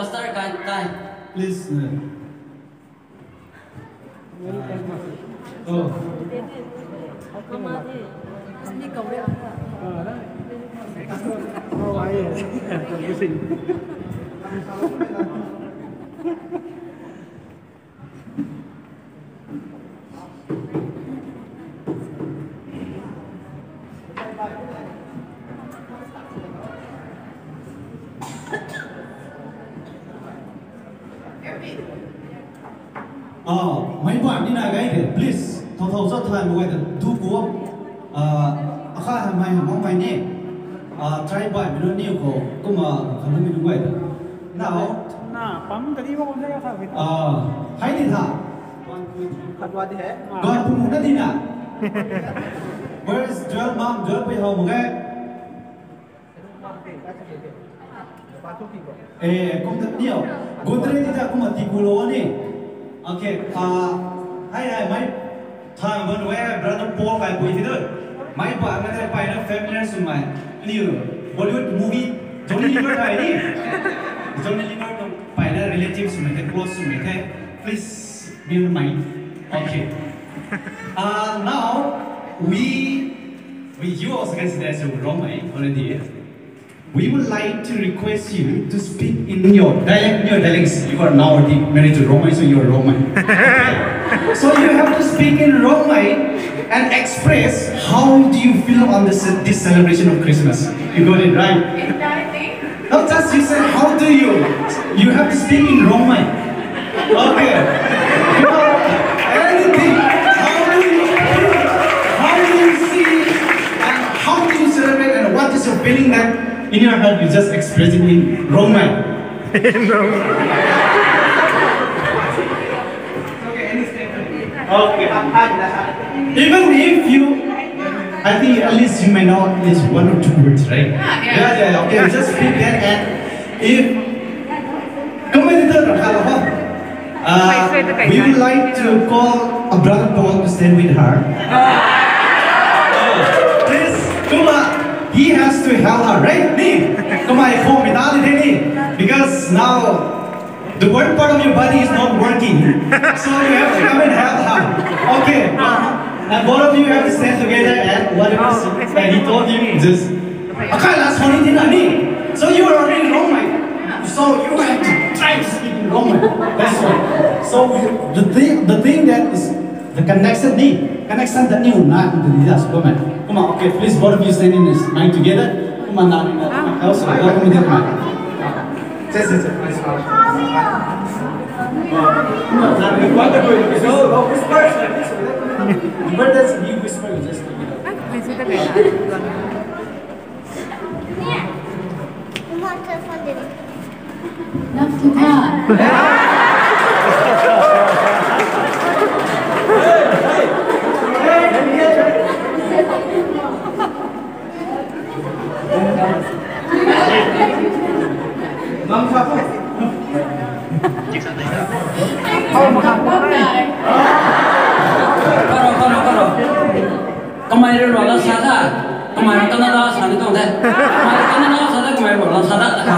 pastor kai. Please. Oh. Mama đi. Đi cầu đấy à? Đấy. Ô ai vậy? Cái gì? Mấy bạn đi nào cái kìa, please, thầu rất thay một cái thu của, khai hàng mai hàng mong phải nè, try bạn mình nhiều khổ, cũng mà không được mình đúng vậy nào, Pắm cái đi vào đây sao vậy? hay đi thà, Thật quá thì hết. gọi phụ nữ đi nào, where is Joel mom, Joel bây giờ một cái, cũng thật nhiều, Godrej thì ta cũng mà tìm cô lô nè. Okay, hai mấy thằng bên ngoài brother Paul cái buổi thứ mấy bạn cái này phải nó familiar số mấy new Bollywood movie Johnny Lever này đi Johnny Lever nó phải nó relative số mấy cái close số mấy cái please be in mind. Okay, now you also consider as a Romai already. We would like to request you to speak in your dialects. You are now married to Romai, so you are Romai. Okay. So you have to speak in Romai and express how do you feel on this celebration of Christmas. You got it right? Entirely. Not just you said how do you. You have to speak in Romai. Okay. Anything. How do you feel? How do you see? And how do you celebrate? And what is your feeling that? In your heart, you just express it in Romai. Okay. Even if you, I think at least you may know at least one or two words, right? Yeah. Okay, just speak that and if we would like to call a brother Paul to stand with her. Please, come on. He has to help her, right? Because now the one part of your body is not working, so you have to come and help her. Okay, and both of you have to stand together and whatever he told you, just okay, last one thing. So you are already Romai, so you have to try to speak in Romai. That's right. So the thing that is the connection that you not into this. Come on, okay, please both of you stand in this line together. Come on, now in the house. Welcome to the mic. Kamai ro la sada, kamai kana la sada to de. Kana la sada kamai ro la sada ta.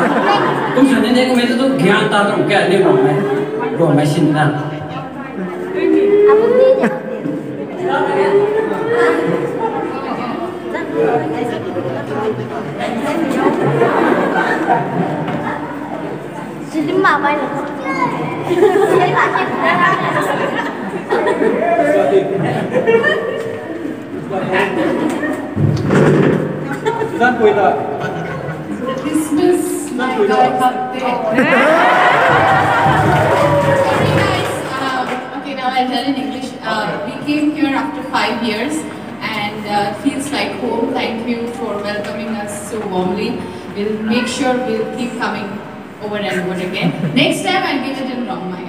Kum sun ne ko me to gyan ta to kya ne ro mai sin na. Jadi mama ni. Christmas night birthday. Okay, now I'll tell in English. We came here after 5 years and feels like home. Thank you for welcoming us so warmly. We'll make sure we'll keep coming over and over again. Next time I'll give it in Romai.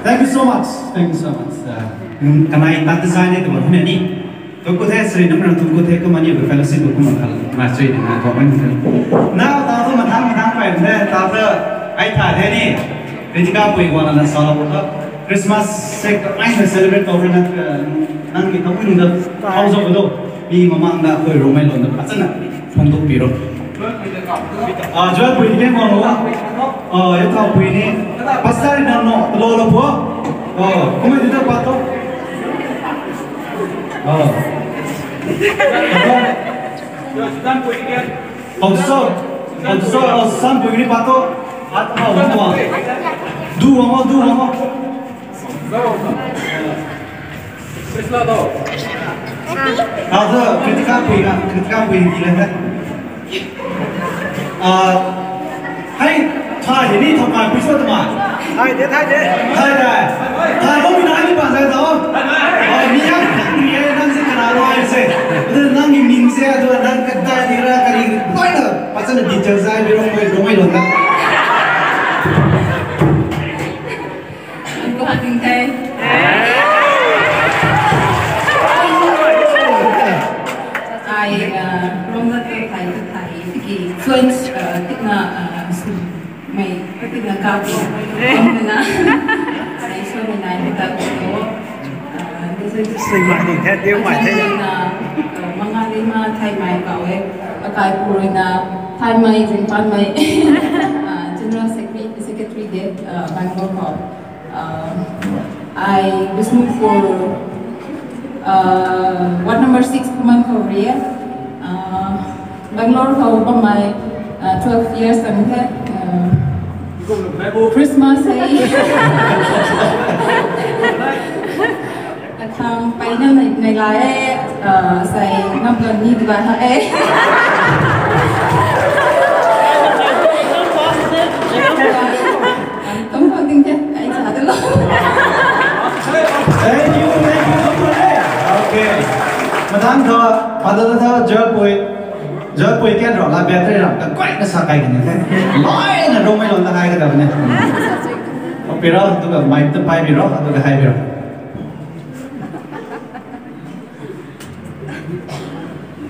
Thank you so much. Thank you so much. Can I not design it or any? Tôi có thể sử dụng nó tôi có thể có bao nhiêu cái fellowship của mình mà suy để mà có bao nhiêu. Nào tao mà tháng phải thế tao ai thả thế này. Cái gì cả buổi qua là sao là Christmas sẽ anh phải celebrate over năng cái không được không rồi đâu. Vì mà mang đã khởi rồi mấy lần nữa bắt chân phong tục biro jual bui ni mau lo itu kau bui ni pasar ni no lo buat kau mesti tahu apa tu San bui ni apa tu dua ada ketika bui ni lahให้ถ่ายนี่ทำงานพิเศษมาถ่ายก็มีนายที่บ้านใช่ไหมมีอย่างนี้นั่งสิขนาดร้อยเสียนั่งนิ่งๆเสียตัวนั่งกันได้ดีระกันอีกน้อยนะปัจจุบันดิจิทัลใช่ไม่รู้ไม่หล่นนะก็หันถึงใจร่วมรัฐไทยที่ช่วยติดนาไม่ติดนาการที่ทำนะใช้ช่วยในนั้นแต่ก็สิ่งใหม่แท้เดียวใหม่แท้มังงานนี้มาไทยใหม่เก่าเองอากาศปูรินาไทยใหม่จึงปันใหม่ General Secretary did Bangalore Hall. I was moved for Ward number 6 Kuman Korea. Bangalore Hall for my 12 years and Christmas ay ทางไปนั่นในไลน์ใส่น้ำเงินนี่ดีกว่าเอ๊ะต้องพูดจริงๆไอ้จ๋าตลอด Thank you Okay มาทั้งเธอมาตั้งแต่เจอปุยแค่รอลาเบียร์ได้หรอกแต่ก้อยก็สักไก่กันนี่แค่ร้อยนะรู้ไม่หล่นตะไคร้กันแบบนี้โอเคเราตัวแบบไม่ตัวไปมีรอตัวก็ให้มีรอ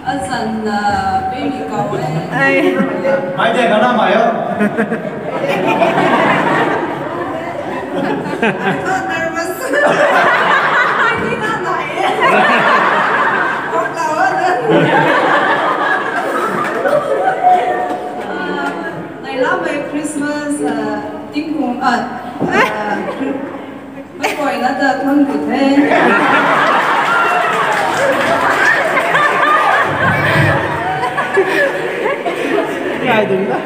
Asan baby koไม่เจ๊กันนะมาเยอะnervous นี่น่าหน่อยพวกเราในรอบคริสต์มาสทิ้งผมไม่ปล่อยแล้วจะทนกุเทai đúng đó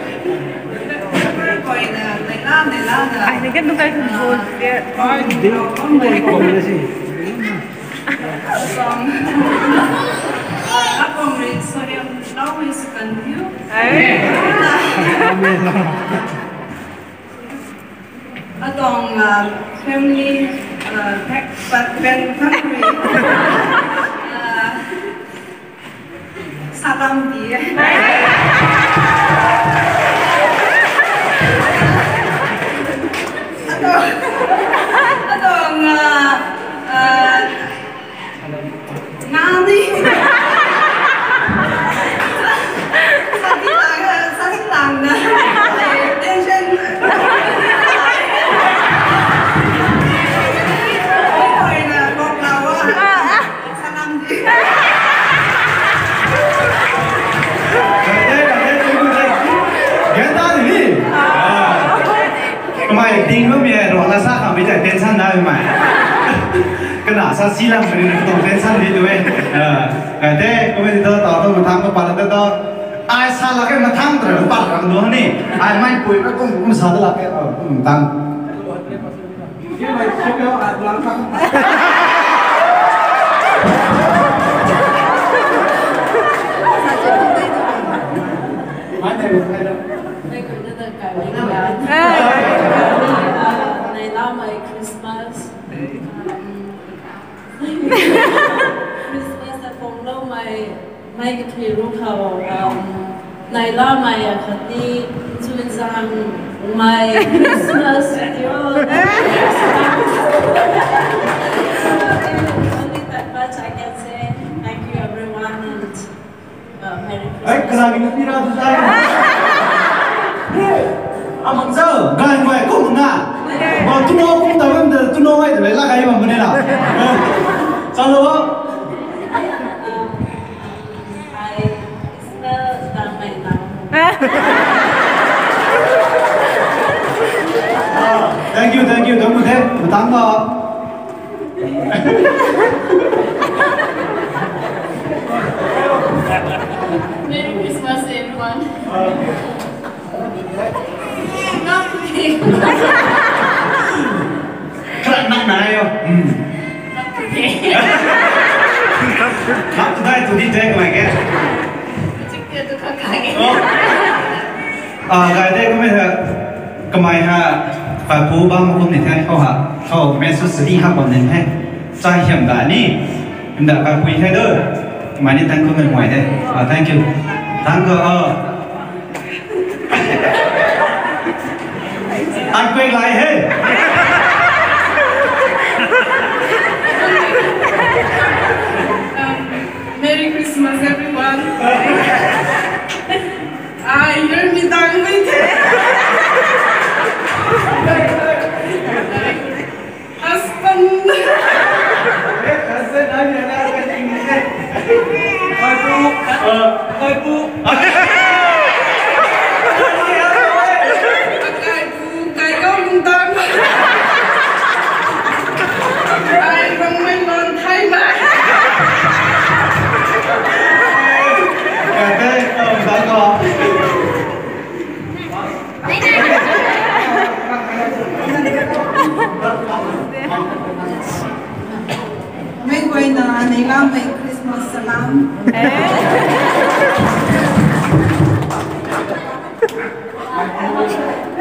ai này cái nó phải không buồn ai đi không buồn là gì sorry I'm always confused atong family country salam dia atong ngani sakit lang na tension Kemarin tinggal biar roh rasa kami jadi tension dah kemarin. Kena asal silam beri nak tension di tu Kata kemarin itu tahu matang tu pada tu ai salah ke matang terus pada orang dua ni. Ai main pui aku salah lah ke matang. my Christmas Christmas at phong lo my cái thủy lúc hậu này là my khát đi chuyên sang my Christmas only that much I can say thank you everyone and Merry Christmas. Kenapa ini tidak saya? Amang sao? Gan quay cũng nè. Mà tu nó cũng tao em tu nó hay để lá cái mà mình nào. Sao rồi? I smell Thank you, thank you. Don't go there. Matang ba? Merry Christmas, everyone. Not today. Kaya nak na yo. Not today. Not today, today ko mai ke. Cikgu tu kakak. Gaya deh kami ha, kemai ha, Fu bang pun ni thay kau ha, kau mesu sedih ha pun ni thay, cai hiam dah ni, hiam dah Fu thay dah, kemai ni thank you kau mai deh, thank you, thank you anh quay lại hey. Merry Christmas, everyone. You're me done with it. Husband. Cái công tâm. Ai không mấy lần thay mà. Gaya deh, thank you. Mấy quay nè, này là mấy Christmas salam.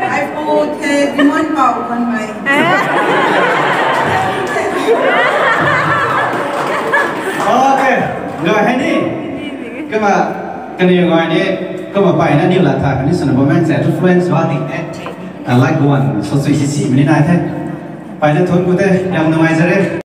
Ai phụ thế đi muốn bảo con mày. Okay, rồi hay đi. Cái mà cái này gọi đi, cái mà bài nó nhiều là thà cái này sản phẩm mang sẽ rất friends và tình đấy. I like one, so sweet, mình đi này thế. Bài nó thốn của thế, nhầm ngoài ra đấy.